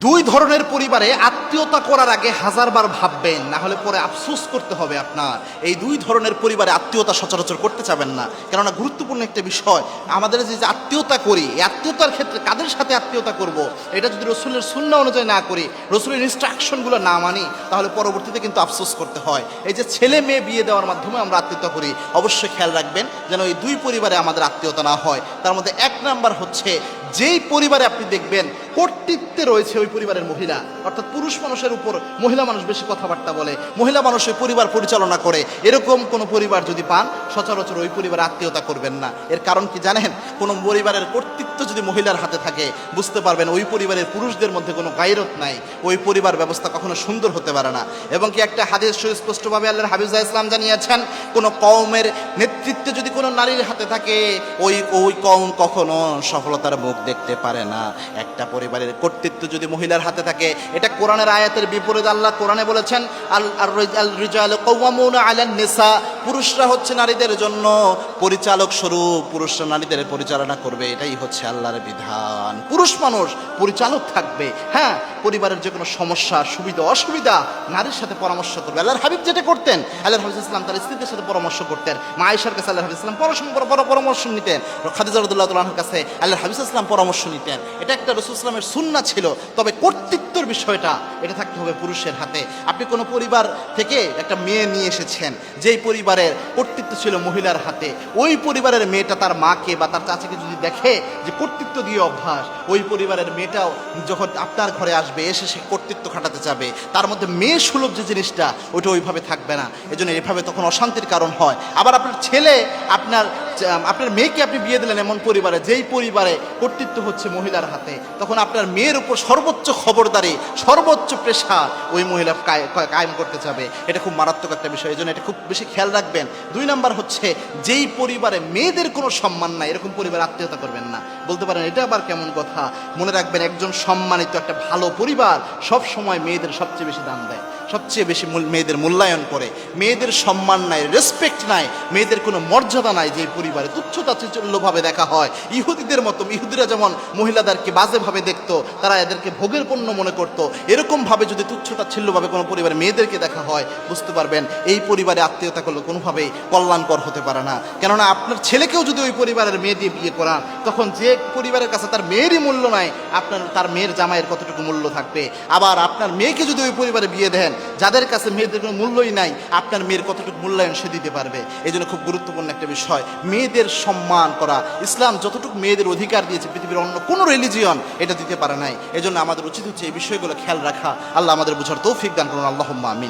দুই ধরনের পরিবারে আত্মীয়তা করার আগে হাজারবার ভাববেন, না হলে পরে আফসোস করতে হবে আপনার। এই দুই ধরনের পরিবারে আত্মীয়তা সচরাচর করতে চাবেন না, কেননা গুরুত্বপূর্ণ একটা বিষয়। আমাদের যে আত্মীয়তা করি, এই আত্মীয়তার ক্ষেত্রে কাদের সাথে আত্মীয়তা করব, এটা যদি রসুলের সুন্নাহ অনুযায়ী না করি, রসুলের ইনস্ট্রাকশনগুলো না মানি, তাহলে পরবর্তীতে কিন্তু আফসোস করতে হয়। এই যে ছেলে মেয়ে বিয়ে দেওয়ার মাধ্যমে আমরা আত্মীয়তা করি, অবশ্যই খেয়াল রাখবেন যেন এই দুই পরিবারে আমাদের আত্মীয়তা না হয়। তার মধ্যে এক নাম্বার হচ্ছে, যেই পরিবারে আপনি দেখবেন কর্তৃত্বে রয়েছে ওই পরিবারের মহিলা, অর্থাৎ পুরুষ মানুষের উপর মহিলা মানুষ বেশি কথাবার্তা বলে, মহিলা মানুষ ওই পরিবার পরিচালনা করে, এরকম কোনো পরিবার যদি পান, সচরাচর ওই পরিবারে আত্মীয়তা করবেন না। এর কারণ কি জানেন? কোনো পরিবারের কর্তৃত্ব যদি মহিলার হাতে থাকে, বুঝতে পারবেন ওই পরিবারের পুরুষদের মধ্যে কোনো গায়রত নাই, ওই পরিবার ব্যবস্থা কখনো সুন্দর হতে পারে না। এবং কি একটা হাদিস সুস্পষ্টভাবে আল্লাহর হাবিব ইসলাম জানিয়েছেন, কোনো কওমের নেতৃত্বে যদি কোনো নারীর হাতে থাকে, ওই কওম কখনো সফলতার মুখ দেখতে পারে না। একটা পরিবারের কর্তৃত্ব যদি মহিলার হাতে থাকে, এটা কোরআনের আয়াতের বিপরীত। আল্লাহ কোরআনে বলেছেন, আল রিজালু কাওয়ামুনা আলান নিসা, পুরুষরা হচ্ছে নারীদের জন্য পরিচালক স্বরূপ, পুরুষরা নারীদের পরিচালনা করবে, এটাই হচ্ছে আল্লাহর বিধান। পুরুষ মানুষ পরিচালক থাকবে, হ্যাঁ, পরিবারের যে কোনো সমস্যা সুবিধা অসুবিধা নারীর সাথে পরামর্শ করবে। আল্লাহর হাবিব যেটা করতেন, আল্লাহর হাবিব ইসলাম তার স্ত্রীদের সাথে পরামর্শ করতেন। মা আয়েশার কাছে আল্লাহর হাবিব ইসলাম পরামর্শ নিতেন, খাদিজা রাদিয়াল্লাহু তাআলার কাছে আল্লাহর হাবিব ইসলাম পরামর্শ নিতেন। এটা একটা রাসূল ইসলামের সুন্নাহ ছিল। তবে কর্তৃত্বের বিষয়টা এটা থাকতে হবে পুরুষের হাতে। আপনি কোনো পরিবার থেকে একটা মেয়ে নিয়ে এসেছেন, যেই পরিবারের কর্তৃত্ব ছিল মহিলার হাতে, ওই পরিবারের মেয়েটা তার মাকে বা তার চাচাকে যদি দেখে যে কর্তৃত্ব দিয়ে অভ্যাস, ওই পরিবারের মেয়েটাও যখন আপনার ঘরে আসবে, এসে সে কর্তৃত্ব খাটাতে যাবে, তার মধ্যে মেয়ে সুলভ যে জিনিসটা, ওইটা ওইভাবে থাকবে না। এজন্য এভাবে তখন অশান্তির কারণ হয়। আবার আপনার ছেলে, আপনার মেয়েকে আপনি বিয়ে দিলেন এমন পরিবারে, যেই পরিবারে কর্তৃত্ব হচ্ছে মহিলার হাতে, তখন আপনার মেয়ের উপর সর্বোচ্চ খবরদারি, সর্বোচ্চ প্রেশার ওই মহিলা কায়েম করতে যাবে। এটা খুব মারাত্মক একটা বিষয়, এই জন্য এটা খুব বেশি খেয়াল রাখবেন। দুই নাম্বার হচ্ছে, যেই পরিবারে মেয়েদের কোনো সম্মান নাই, এরকম পরিবার আত্মীয়তা করবেন না। বলতে পারেন এটা আবার কেমন কথা? মনে রাখবেন, একজন সম্মানিত একটা ভালো পরিবার সব সময় মেয়েদের সবচেয়ে বেশি দাম দেয়, সবচেয়ে বেশি মেয়েদের মূল্যায়ন করে। মেয়েদের সম্মান নাই, রেসপেক্ট নাই, মেয়েদের কোনো মর্যাদা নাই। যে পরিবারে তুচ্ছতাচ্ছিল্যভাবে দেখা হয়, ইহুদিদের মতো, ইহুদিরা যেমন মহিলাদেরকে বাজেভাবে দেখতো, তারা এদেরকে ভোগের পণ্য মনে করতো, এরকমভাবে যদি তুচ্ছতাচ্ছিল্যভাবে কোনো পরিবারে মেয়েদেরকে দেখা হয়, বুঝতে পারবেন এই পরিবারে আত্মীয়তা করলে কোনোভাবেই কল্যাণকর হতে পারে না। কেননা আপনার ছেলেকেও যদি ওই পরিবারের মেয়ে দিয়ে বিয়ে করান, তখন যে পরিবারের কাছে তার মেয়েরই মূল্য নাই, তার মেয়ের জামাইয়ের কতটুকু মূল্য থাকবে? আবার আপনার মেয়েকে যদি ওই পরিবারে বিয়ে দেন, যাদের কাছে মেয়েদের কোনো মূল্যই নাই, আপনার মেয়ের কতটুকু মূল্যায়ন সে দিতে পারবে? এই জন্য খুব গুরুত্বপূর্ণ একটা বিষয়, মেয়েদের সম্মান করা। ইসলাম যতটুকু মেয়েদের অধিকার দিয়েছে, পৃথিবীর অন্য কোনো রিলিজিয়ন এটা দিতে পারে নাই। এই জন্য আমাদের উচিত হচ্ছে এই বিষয়গুলো খেয়াল রাখা। আল্লাহ আমাদের বুঝার তৌফিক দান করুন। আল্লাহুম্মা আমিন।